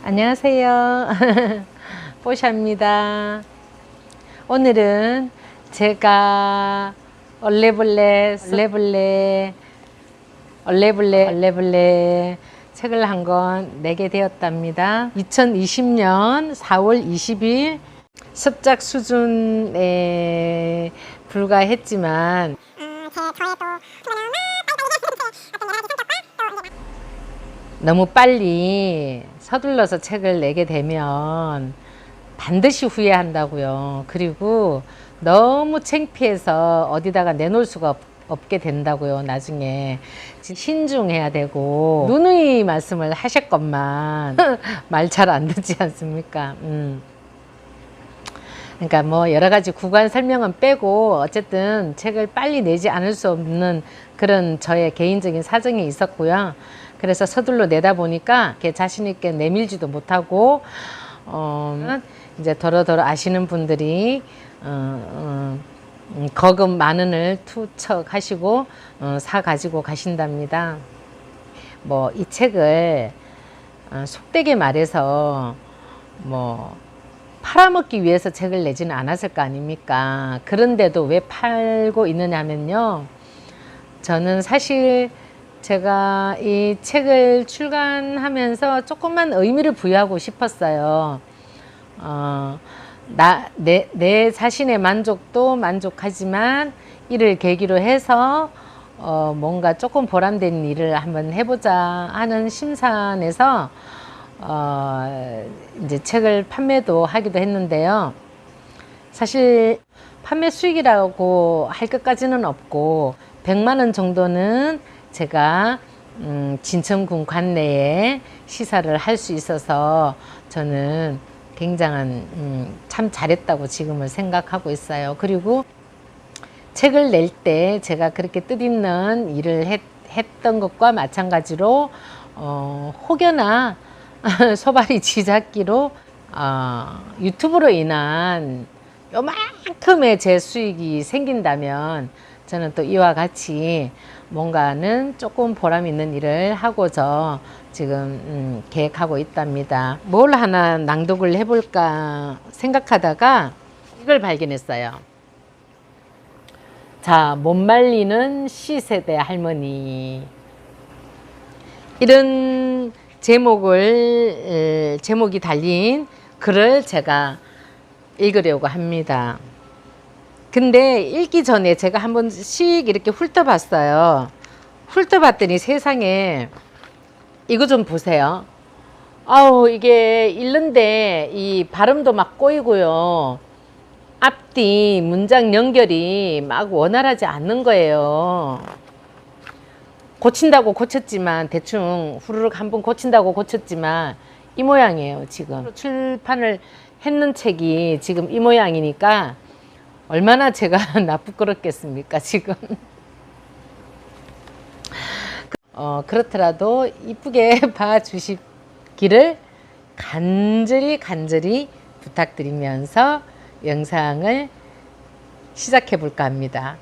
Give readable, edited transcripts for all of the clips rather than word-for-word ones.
안녕하세요. 뽀샤입니다. 오늘은 제가 얼레블레 책을 한 권 내게 되었답니다. 2020년 4월 20일 습작 수준에 불과했지만 너무 빨리 서둘러서 책을 내게 되면 반드시 후회한다고요. 그리고 너무 창피해서 어디다가 내놓을 수가 없게 된다고요. 나중에 신중해야 되고 누누이 말씀을 하셨건만 말 잘 안 듣지 않습니까? 그러니까 뭐 여러 가지 구간 설명은 빼고 어쨌든 책을 빨리 내지 않을 수 없는 그런 저의 개인적인 사정이 있었고요. 그래서 서둘러 내다 보니까 자신 있게 내밀지도 못하고 이제 더러더러 아시는 분들이 거금 10,000원을 투척하시고 사 가지고 가신답니다. 뭐 이 책을 속되게 말해서 뭐 팔아먹기 위해서 책을 내지는 않았을 거 아닙니까? 그런데도 왜 팔고 있느냐면요, 저는 사실 제가 이 책을 출간하면서 조금만 의미를 부여하고 싶었어요. 내 자신의 만족도 만족하지만 이를 계기로 해서 뭔가 조금 보람된 일을 한번 해보자 하는 심산에서 이제 책을 판매도 하기도 했는데요. 사실 판매 수익이라고 할 것까지는 없고 100만 원 정도는 제가 진천군 관내에 시사를 할 수 있어서 저는 굉장한 참 잘했다고 지금은 생각하고 있어요. 그리고 책을 낼 때 제가 그렇게 뜻있는 일을 했던 것과 마찬가지로 혹여나 소발이 쥐잡기로 유튜브로 인한 요만큼의 제 수익이 생긴다면 저는 또 이와 같이 뭔가는 조금 보람 있는 일을 하고자 지금 계획하고 있답니다. 뭘 하나 낭독을 해볼까 생각하다가 이걸 발견했어요. 자, 못 말리는 C세대 할머니, 이런 제목이 달린 글을 제가 읽으려고 합니다. 근데 읽기 전에 제가 한 번씩 이렇게 훑어봤어요. 훑어봤더니 세상에 이거 좀 보세요. 아우, 이게 읽는데 이 발음도 막 꼬이고요. 앞뒤 문장 연결이 막 원활하지 않는 거예요. 고친다고 고쳤지만, 대충 후루룩 한번 고친다고 고쳤지만 이 모양이에요. 지금 출판을 했는 책이 지금 이 모양이니까 얼마나 제가 나쁘겠습니까 지금. 그렇더라도 이쁘게 봐주시기를 간절히 부탁드리면서 영상을 시작해 볼까 합니다.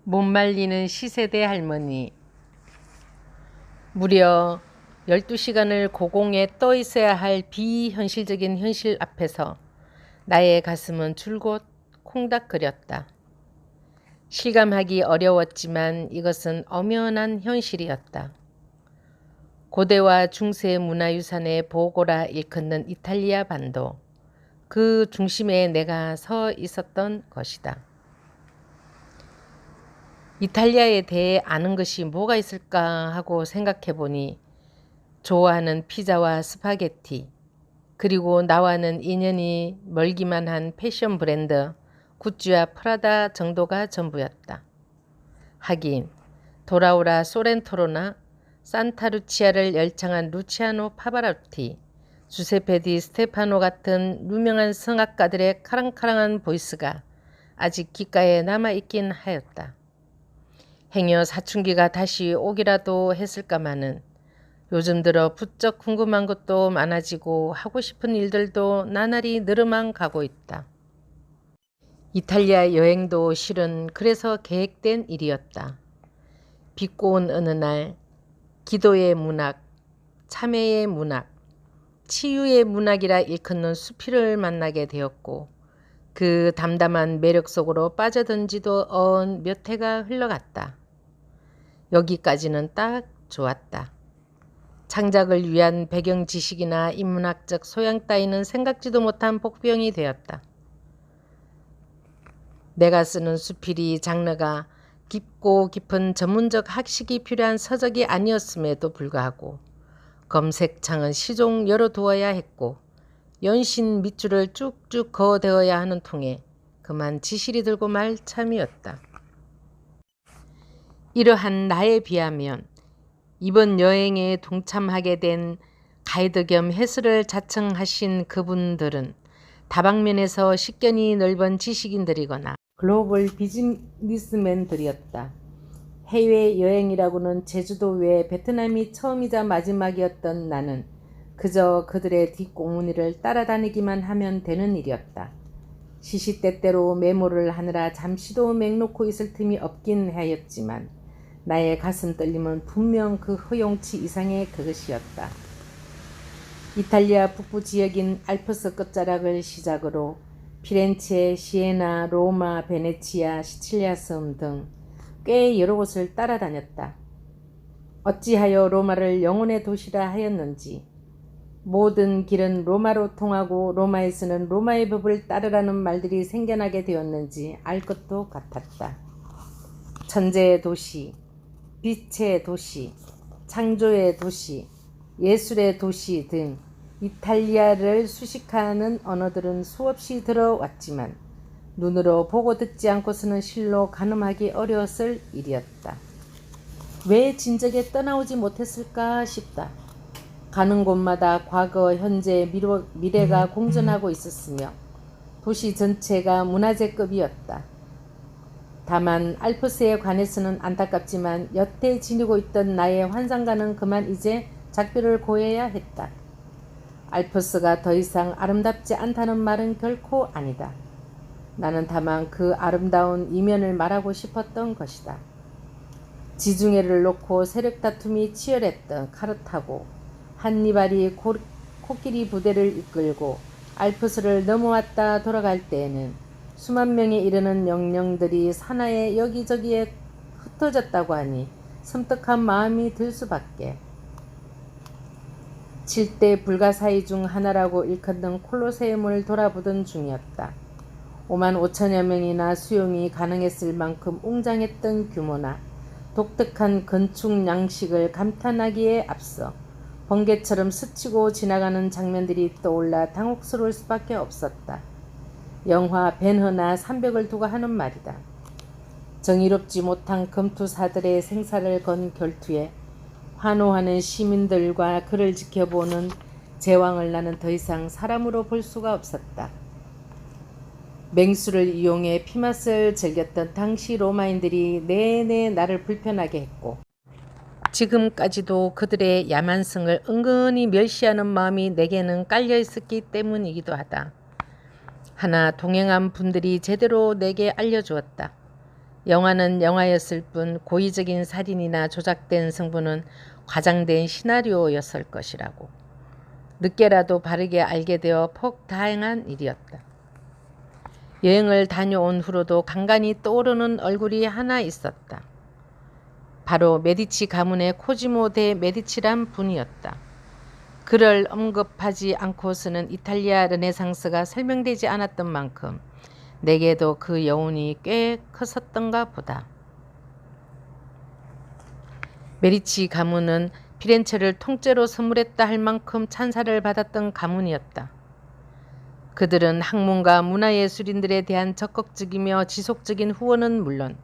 못 말리는 C세대 할머니. 무려 12시간을 고공에 떠 있어야 할 비현실적인 현실 앞에서 나의 가슴은 줄곧 콩닥거렸다. 실감하기 어려웠지만 이것은 엄연한 현실이었다. 고대와 중세 문화유산의 보고라 일컫는 이탈리아 반도, 그 중심에 내가 서 있었던 것이다. 이탈리아에 대해 아는 것이 뭐가 있을까 하고 생각해 보니 좋아하는 피자와 스파게티, 그리고 나와는 인연이 멀기만 한 패션 브랜드 구찌와 프라다 정도가 전부였다. 하긴 돌아오라 소렌토로나 산타루치아를 열창한 루치아노 파바로티, 주세페 디 스테파노 같은 유명한 성악가들의 카랑카랑한 보이스가 아직 귓가에 남아있긴 하였다. 행여 사춘기가 다시 오기라도 했을까마는 요즘 들어 부쩍 궁금한 것도 많아지고 하고 싶은 일들도 나날이 늘어만 가고 있다. 이탈리아 여행도 실은 그래서 계획된 일이었다. 비고 온 어느 날 기도의 문학, 참회의 문학, 치유의 문학이라 일컫는 수필을 만나게 되었고 그 담담한 매력 속으로 빠져든 지도 어언 몇 해가 흘러갔다. 여기까지는 딱 좋았다. 창작을 위한 배경 지식이나 인문학적 소양 따위는 생각지도 못한 복병이 되었다. 내가 쓰는 수필이 장르가 깊고 깊은 전문적 학식이 필요한 서적이 아니었음에도 불구하고 검색창은 시종 열어두어야 했고 연신 밑줄을 쭉쭉 그어대어야 하는 통에 그만 지실이 들고 말 참이었다. 이러한 나에 비하면 이번 여행에 동참하게 된 가이드 겸 해설을 자청하신 그분들은 다방면에서 식견이 넓은 지식인들이거나 글로벌 비즈니스맨들이었다. 해외여행이라고는 제주도 외 베트남이 처음이자 마지막이었던 나는 그저 그들의 뒷공무니를 따라다니기만 하면 되는 일이었다. 시시때때로 메모를 하느라 잠시도 맹 놓고 있을 틈이 없긴 하였지만 나의 가슴 떨림은 분명 그 허용치 이상의 그것이었다. 이탈리아 북부 지역인 알프스 끝자락을 시작으로 피렌체, 시에나, 로마, 베네치아, 시칠리아 섬 등 꽤 여러 곳을 따라다녔다. 어찌하여 로마를 영혼의 도시라 하였는지 모든 길은 로마로 통하고 로마에서는 로마의 법을 따르라는 말들이 생겨나게 되었는지 알 것도 같았다. 천재의 도시, 빛의 도시, 창조의 도시, 예술의 도시 등 이탈리아를 수식하는 언어들은 수없이 들어왔지만 눈으로 보고 듣지 않고서는 실로 가늠하기 어려웠을 일이었다. 왜 진작에 떠나오지 못했을까 싶다. 가는 곳마다 과거, 현재, 미래가 공존하고 있었으며 도시 전체가 문화재급이었다. 다만 알프스에 관해서는 안타깝지만 여태 지니고 있던 나의 환상가는 그만 이제 작별을 고해야 했다. 알프스가 더 이상 아름답지 않다는 말은 결코 아니다. 나는 다만 그 아름다운 이면을 말하고 싶었던 것이다. 지중해를 놓고 세력 다툼이 치열했던 카르타고 한니발이 코끼리 부대를 이끌고 알프스를 넘어왔다 돌아갈 때에는 수만 명에 이르는 영령들이 산하에 여기저기에 흩어졌다고 하니 섬뜩한 마음이 들 수밖에. 7대 불가사의 중 하나라고 일컫는 콜로세움을 돌아보던 중이었다. 5만 5천여 명이나 수용이 가능했을 만큼 웅장했던 규모나 독특한 건축 양식을 감탄하기에 앞서 번개처럼 스치고 지나가는 장면들이 떠올라 당혹스러울 수밖에 없었다. 영화 벤허나 300을 두고 하는 말이다. 정의롭지 못한 검투사들의 생사를 건 결투에 환호하는 시민들과 그를 지켜보는 제왕을 나는 더 이상 사람으로 볼 수가 없었다. 맹수를 이용해 피맛을 즐겼던 당시 로마인들이 내내 나를 불편하게 했고 지금까지도 그들의 야만성을 은근히 멸시하는 마음이 내게는 깔려 있었기 때문이기도 하다. 하나 동행한 분들이 제대로 내게 알려주었다. 영화는 영화였을 뿐 고의적인 살인이나 조작된 성분은 과장된 시나리오였을 것이라고. 늦게라도 바르게 알게 되어 폭 다행한 일이었다. 여행을 다녀온 후로도 간간히 떠오르는 얼굴이 하나 있었다. 바로 메디치 가문의 코지모 대 메디치란 분이었다. 그를 언급하지 않고서는 이탈리아 르네상스가 설명되지 않았던 만큼 내게도 그 여운이 꽤 컸었던가 보다. 메디치 가문은 피렌체를 통째로 선물했다 할 만큼 찬사를 받았던 가문이었다. 그들은 학문과 문화예술인들에 대한 적극적이며 지속적인 후원은 물론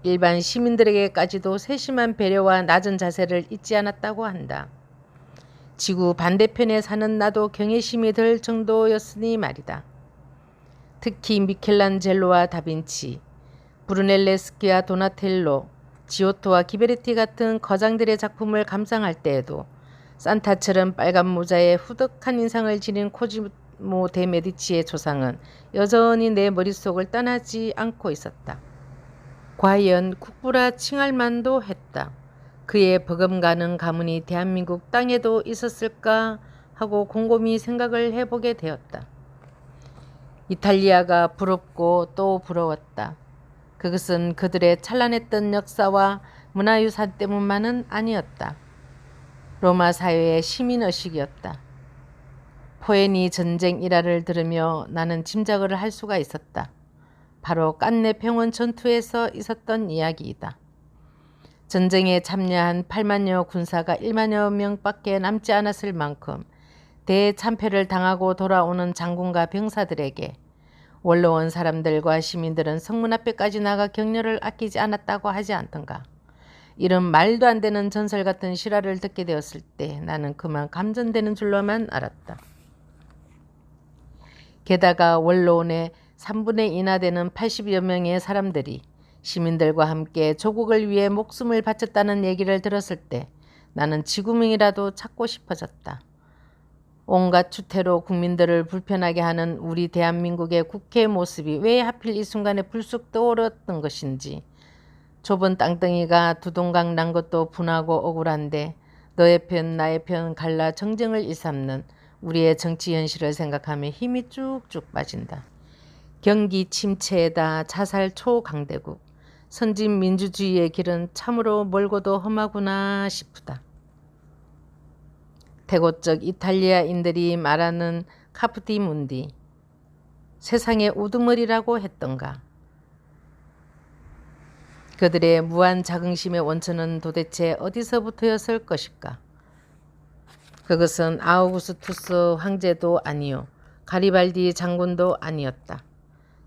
일반 시민들에게까지도 세심한 배려와 낮은 자세를 잊지 않았다고 한다. 지구 반대편에 사는 나도 경외심이 들 정도였으니 말이다. 특히 미켈란젤로와 다빈치, 브루넬레스키와 도나텔로, 지오토와 기베르티 같은 거장들의 작품을 감상할 때에도 산타처럼 빨간 모자에 후덕한 인상을 지닌 코지모 코스모 데 메디치의 조상은 여전히 내 머릿속을 떠나지 않고 있었다. 과연 국부라 칭할 만도 했다. 그의 버금가는 가문이 대한민국 땅에도 있었을까 하고 곰곰이 생각을 해보게 되었다. 이탈리아가 부럽고 또 부러웠다. 그것은 그들의 찬란했던 역사와 문화유산 때문만은 아니었다. 로마 사회의 시민의식이었다. 포에니 전쟁 일화를 들으며 나는 짐작을 할 수가 있었다. 바로 깐네 평원 전투에서 있었던 이야기이다. 전쟁에 참여한 8만여 군사가 1만여 명밖에 남지 않았을 만큼 대참패를 당하고 돌아오는 장군과 병사들에게 원로원 사람들과 시민들은 성문 앞에까지 나가 격려를 아끼지 않았다고 하지 않던가. 이런 말도 안 되는 전설 같은 실화를 듣게 되었을 때 나는 그만 감전되는 줄로만 알았다. 게다가 원로원의 3분의 2나 되는 80여 명의 사람들이 시민들과 함께 조국을 위해 목숨을 바쳤다는 얘기를 들었을 때 나는 지구명이라도 찾고 싶어졌다. 온갖 추태로 국민들을 불편하게 하는 우리 대한민국의 국회 모습이 왜 하필 이 순간에 불쑥 떠오르던 것인지, 좁은 땅덩이가 두동강 난 것도 분하고 억울한데 너의 편 나의 편 갈라 정쟁을 일삼는 우리의 정치 현실을 생각하며 힘이 쭉쭉 빠진다. 경기 침체에다 자살 초강대국, 선진 민주주의의 길은 참으로 멀고도 험하구나 싶다. 태고적 이탈리아인들이 말하는 카프디문디, 세상의 우두머리라고 했던가. 그들의 무한 자긍심의 원천은 도대체 어디서부터였을 것일까? 그것은 아우구스투스 황제도 아니요, 가리발디 장군도 아니었다.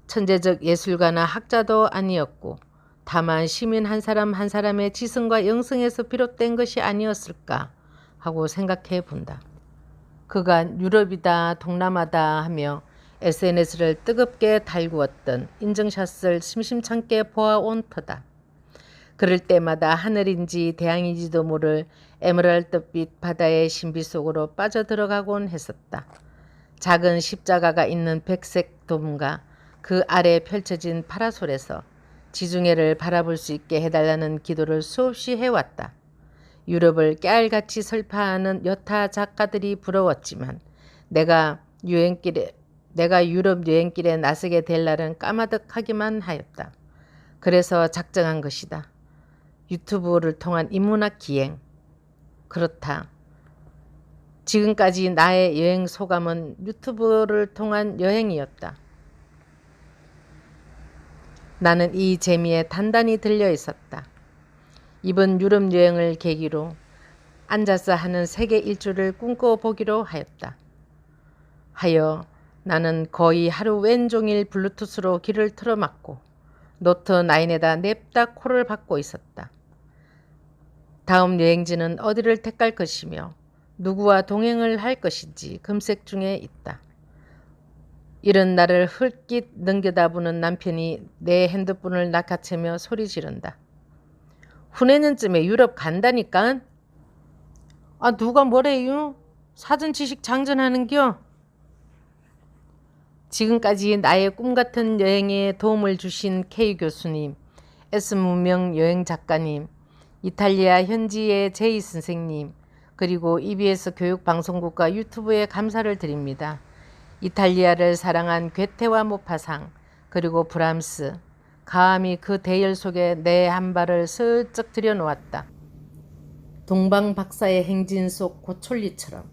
천재적 예술가나 학자도 아니었고 다만 시민 한 사람 한 사람의 지성과 영성에서 비롯된 것이 아니었을까 하고 생각해 본다. 그간 유럽이다 동남아다 하며 SNS를 뜨겁게 달구었던 인증샷을 심심찮게 보아온 터다. 그럴 때마다 하늘인지 대양인지도 모를 에메랄드빛 바다의 신비 속으로 빠져들어가곤 했었다. 작은 십자가가 있는 백색 돔과 그 아래 펼쳐진 파라솔에서 지중해를 바라볼 수 있게 해달라는 기도를 수없이 해왔다. 유럽을 깨알같이 설파하는 여타 작가들이 부러웠지만 내가 유럽 여행길에 나서게 될 날은 까마득하기만 하였다. 그래서 작정한 것이다. 유튜브를 통한 인문학 기행. 그렇다. 지금까지 나의 여행 소감은 유튜브를 통한 여행이었다. 나는 이 재미에 단단히 들려 있었다. 이번 유럽 여행을 계기로 앉아서 하는 세계 일주를 꿈꿔보기로 하여 나는 거의 하루 왼종일 블루투스로 귀를 틀어막고 노트 9에다 냅다 콜을 받고 있었다. 다음 여행지는 어디를 택할 것이며 누구와 동행을 할 것인지 검색 중에 있다. 이런 날을 흘낏 넘겨다보는 남편이 내 핸드폰을 낚아채며 소리 지른다. 후내년쯤에 유럽 간다니까? 아, 누가 뭐래요? 사전 지식 장전하는겨? 지금까지 나의 꿈같은 여행에 도움을 주신 K 교수님, S무명 여행 작가님, 이탈리아 현지의 제이 선생님, 그리고 EBS 교육방송국과 유튜브에 감사를 드립니다. 이탈리아를 사랑한 괴테와 모파상, 그리고 브람스, 감히 그 대열 속에 내 한 발을 슬쩍 들여놓았다. 동방 박사의 행진 속 고촐리처럼.